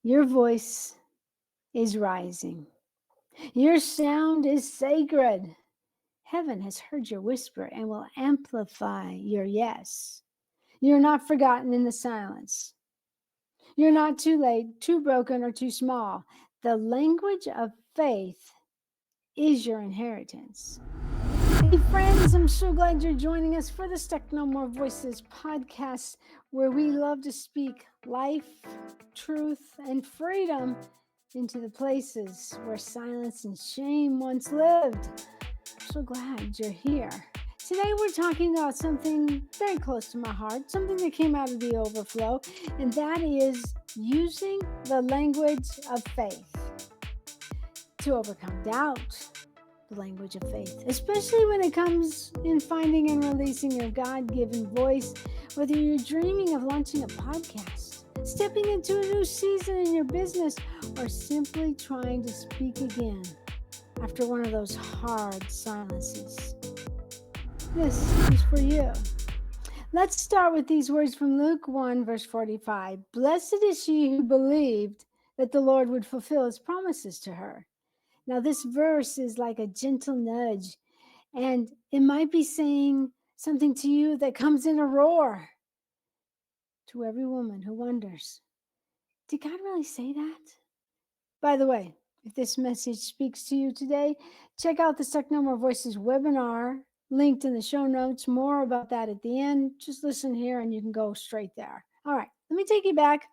Your voice is rising. Your sound is sacred. Heaven has heard your whisper and will amplify your yes. You're not forgotten in the silence. You're not too late, too broken, or too small. The language of faith is your inheritance. Hey, friends, I'm so glad you're joining us for the Stuck No More Voices podcast, where we love to speak life, truth, and freedom into the places where silence and shame once lived. I'm so glad you're here. Today, we're talking about something very close to my heart, something that came out of the overflow, and that is using the language of faith to overcome doubt, the language of faith, especially when it comes in finding and releasing your God-given voice, whether you're dreaming of launching a podcast, stepping into a new season in your business, or simply trying to speak again after one of those hard silences. This is for you. Let's start with these words from Luke 1, verse 45. Blessed is she who believed that the Lord would fulfill his promises to her. Now, this verse is like a gentle nudge, and it might be saying something to you that comes in a roar to every woman who wonders, did God really say that? By the way, if this message speaks to you today, check out the Stuck No More Voices webinar linked in the show notes. More about that at the end. Just listen here and you can go straight there. All right, let me take you back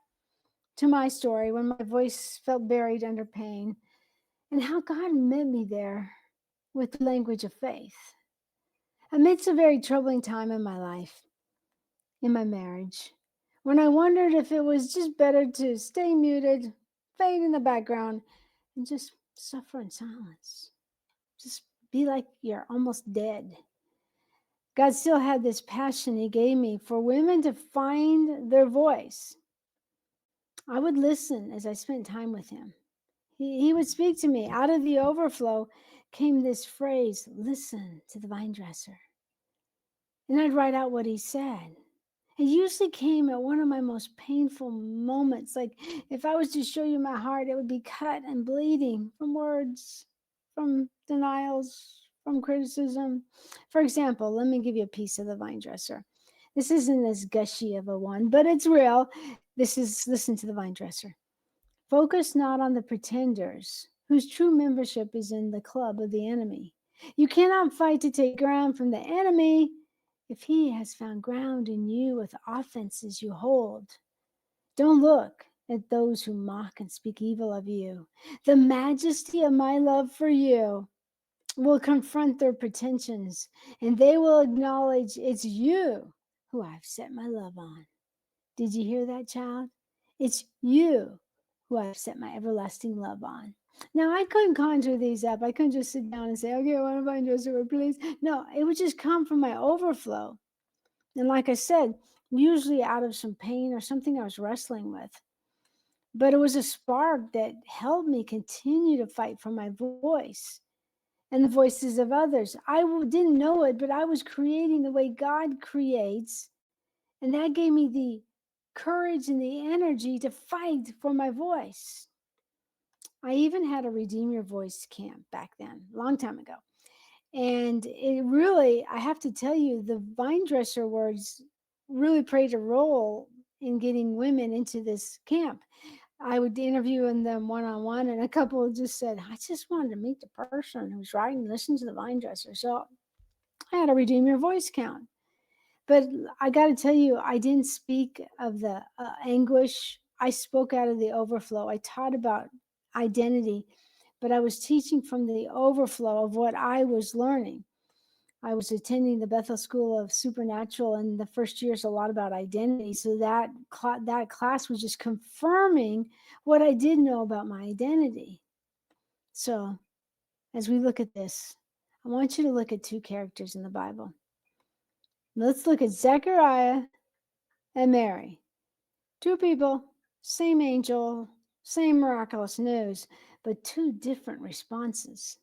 to my story when my voice felt buried under pain and how God met me there with the language of faith. Amidst a very troubling time in my life, in my marriage, when I wondered if it was just better to stay muted, fade in the background, and just suffer in silence. Just be like you're almost dead. God still had this passion He gave me for women to find their voice. I would listen as I spent time with Him. He would speak to me. Out of the overflow came this phrase, listen to the vine dresser. And I'd write out what He said. It usually came at one of my most painful moments. Like if I was to show you my heart, it would be cut and bleeding from words, from denials, from criticism. For example, let me give you a piece of the vine dresser. This isn't as gushy of a one, but it's real. This is listen to the vine dresser. Focus not on the pretenders, whose true membership is in the club of the enemy. You cannot fight to take ground from the enemy if he has found ground in you with offenses you hold. Don't look at those who mock and speak evil of you. The majesty of my love for you will confront their pretensions, and they will acknowledge it's you who I've set my love on. Did you hear that, child? It's you who I've set my everlasting love on. Now, I couldn't conjure these up. I couldn't just sit down and say, okay, I want to find Joseph, please. No, it would just come from my overflow. And like I said, usually out of some pain or something I was wrestling with. But it was a spark that helped me continue to fight for my voice and the voices of others. I didn't know it, but I was creating the way God creates. And that gave me the courage and the energy to fight for my voice. I even had a Redeem Your Voice camp back then, a long time ago. And it really, I have to tell you, the vine dresser words really played a role in getting women into this camp. I would interview them one-on-one, and a couple just said, I just wanted to meet the person who's writing, listen to the vine dresser. So I had a Redeem Your Voice count. But I got to tell you, I didn't speak of the anguish. I spoke out of the overflow. I taught about identity, but I was teaching from the overflow of what I was learning. I was attending the Bethel School of Supernatural, and the first year is a lot about identity. So that class was just confirming what I did know about my identity. So as we look at this, I want you to look at two characters in the Bible. Let's look at Zechariah and Mary. Two people, same angel, same miraculous news, but two different responses.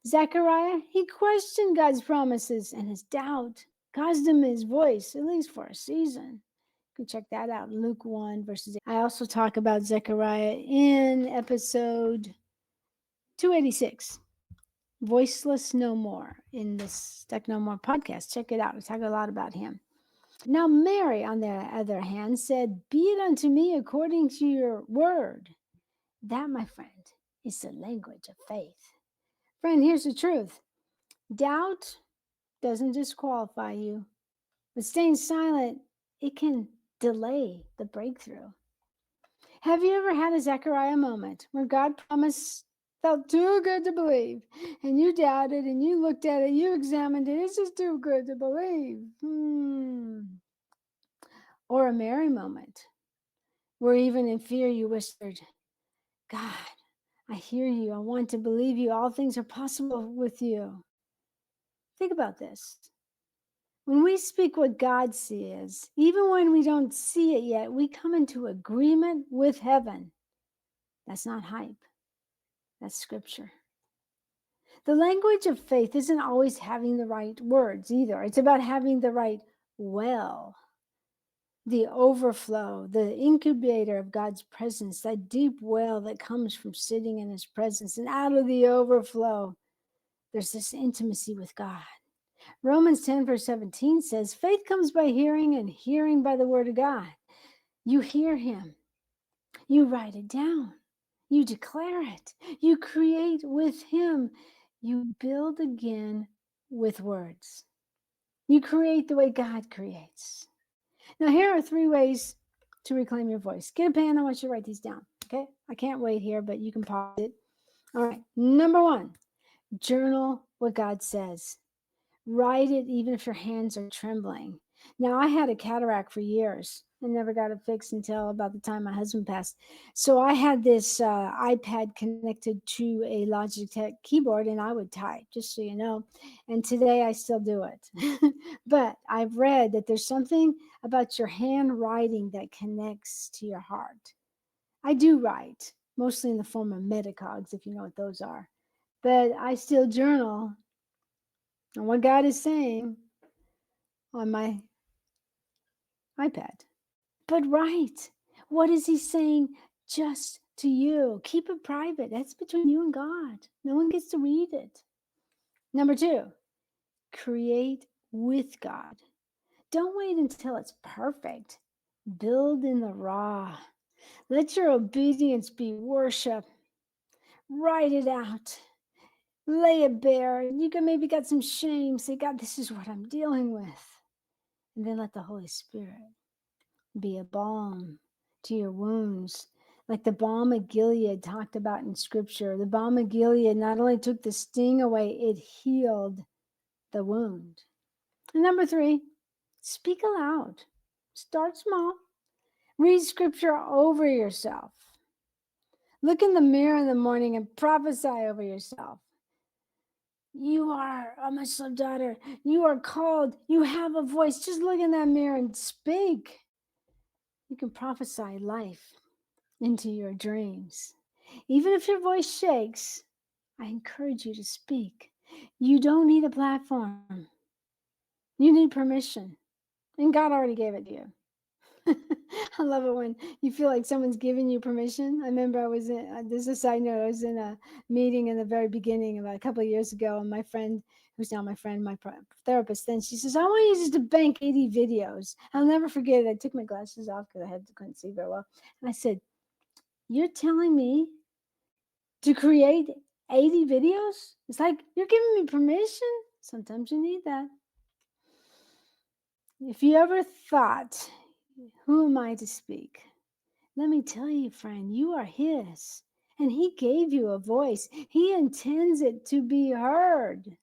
Zechariah, he questioned God's promises, and his doubt caused him his voice, at least for a season. Go check that out. Luke 1, verses 8. I also talk about Zechariah in episode 286. Voiceless No More in the Stuck No More podcast. Check it out. I talk a lot about him. Now, Mary, on the other hand, said, "Be it unto me according to your word." That, my friend, is the language of faith. Friend, here's the truth. Doubt doesn't disqualify you, but staying silent, it can delay the breakthrough. Have you ever had a Zechariah moment where God promised felt too good to believe, and you doubted, and you looked at it, you examined it, it's just too good to believe? Or a Mary moment where even in fear you whispered, "God, I hear you. I want to believe you. All things are possible with you." Think about this. When we speak what God sees, even when we don't see it yet, we come into agreement with heaven. That's not hype. That's scripture. The language of faith isn't always having the right words either. It's about having the right well, the overflow, the incubator of God's presence, that deep well that comes from sitting in his presence. And out of the overflow, there's this intimacy with God. Romans 10, verse 17 says, "Faith comes by hearing, and hearing by the word of God." You hear him. You write it down. You declare it. You create with him. You build again with words. You create the way God creates. Now, here are 3 ways to reclaim your voice. Get a pen. I want you to write these down. Okay? I can't wait here, but you can pause it. All right. Number 1, journal what God says. Write it even if your hands are trembling. Now, I had a cataract for years and never got it fixed until about the time my husband passed. So I had this iPad connected to a Logitech keyboard, and I would type, just so you know. And today I still do it. But I've read that there's something about your handwriting that connects to your heart. I do write, mostly in the form of metacogs, if you know what those are. But I still journal on what God is saying on my iPad. But write. What is he saying just to you? Keep it private. That's between you and God. No one gets to read it. Number 2, create with God. Don't wait until it's perfect. Build in the raw. Let your obedience be worship. Write it out. Lay it bare. You can maybe got some shame. Say, "God, this is what I'm dealing with." And then let the Holy Spirit be a balm to your wounds. Like the balm of Gilead talked about in scripture. The balm of Gilead not only took the sting away, it healed the wound. And number 3, speak aloud. Start small. Read scripture over yourself. Look in the mirror in the morning and prophesy over yourself. You are a much loved daughter. You are called. You have a voice. Just look in that mirror and speak. You can prophesy life into your dreams. Even if your voice shakes, I encourage you to speak. You don't need a platform. You need permission. And God already gave it to you. I love it when you feel like someone's giving you permission. I remember I was in, this is a side note, I was in a meeting in the very beginning about a couple of years ago, and my friend, who's now my friend, my therapist, then she says, "I want you just to bank 80 videos. I'll never forget it. I took my glasses off because couldn't see very well. And I said, "You're telling me to create 80 videos? It's like you're giving me permission." Sometimes you need that. If you ever thought, "Who am I to speak?" Let me tell you, friend, you are his, and he gave you a voice. He intends it to be heard.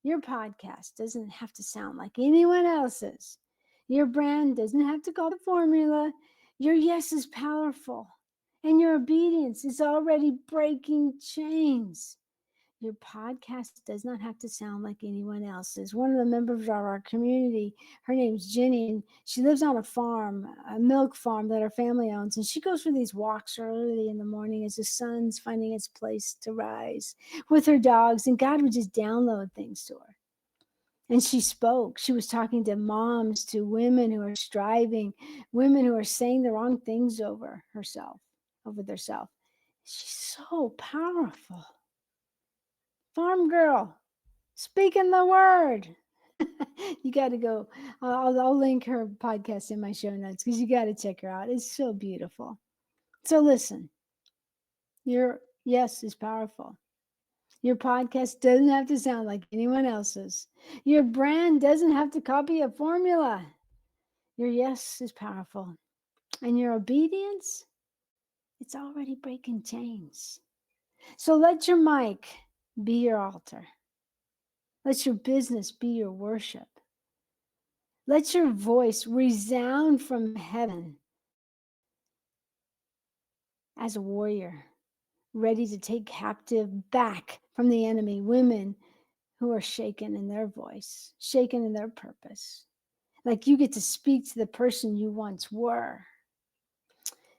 Your podcast doesn't have to sound like anyone else's. Your brand doesn't have to call the formula. Your yes is powerful, and your obedience is already breaking chains. Your podcast does not have to sound like anyone else's. One of the members of our community, her name's Jenny, and she lives on a farm, a milk farm that her family owns. And she goes for these walks early in the morning as the sun's finding its place to rise with her dogs. And God would just download things to her. And she spoke. She was talking to moms, to women who are striving, women who are saying the wrong things over their self. She's so powerful. Farm girl, speaking the word. You got to go. I'll link her podcast in my show notes because you got to check her out. It's so beautiful. So listen, your yes is powerful. Your podcast doesn't have to sound like anyone else's. Your brand doesn't have to copy a formula. Your yes is powerful. And your obedience, it's already breaking chains. So let your mic be your altar. Let your business be your worship. Let your voice resound from heaven as a warrior, ready to take captive back from the enemy women who are shaken in their voice, shaken in their purpose. Like you get to speak to the person you once were.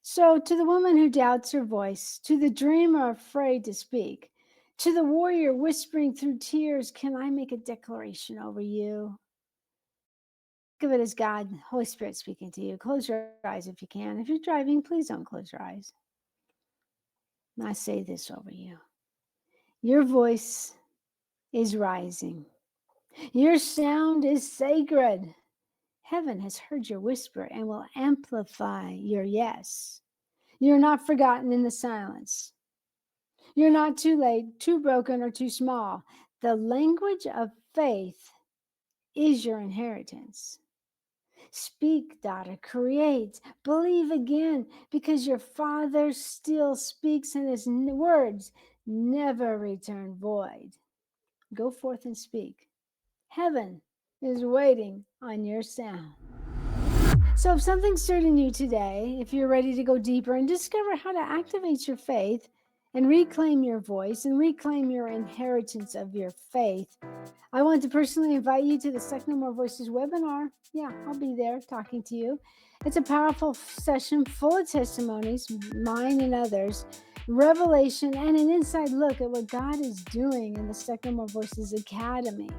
So, to the woman who doubts her voice, to the dreamer afraid to speak, to the warrior whispering through tears, can I make a declaration over you? Think of it as God, Holy Spirit speaking to you. Close your eyes if you can. If you're driving, please don't close your eyes. And I say this over you. Your voice is rising. Your sound is sacred. Heaven has heard your whisper and will amplify your yes. You're not forgotten in the silence. You're not too late, too broken, or too small. The language of faith is your inheritance. Speak, daughter, create, believe again, because your Father still speaks and his words never return void. Go forth and speak. Heaven is waiting on your sound. So if something stirred in you today, if you're ready to go deeper and discover how to activate your faith and reclaim your voice and reclaim your inheritance of your faith, I want to personally invite you to the Stuck No More Voices webinar. Yeah, I'll be there talking to you. It's a powerful session full of testimonies, mine and others, revelation, and an inside look at what God is doing in the Stuck No More Voices Academy.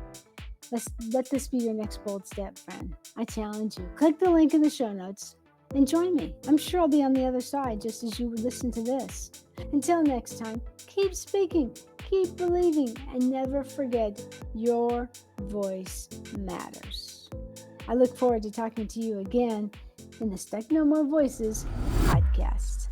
Let this be your next bold step, friend. I challenge you. Click the link in the show notes and join me. I'm sure I'll be on the other side just as you listen to this. Until next time, keep speaking, keep believing, and never forget your voice matters. I look forward to talking to you again in the Stuck No More Voices podcast.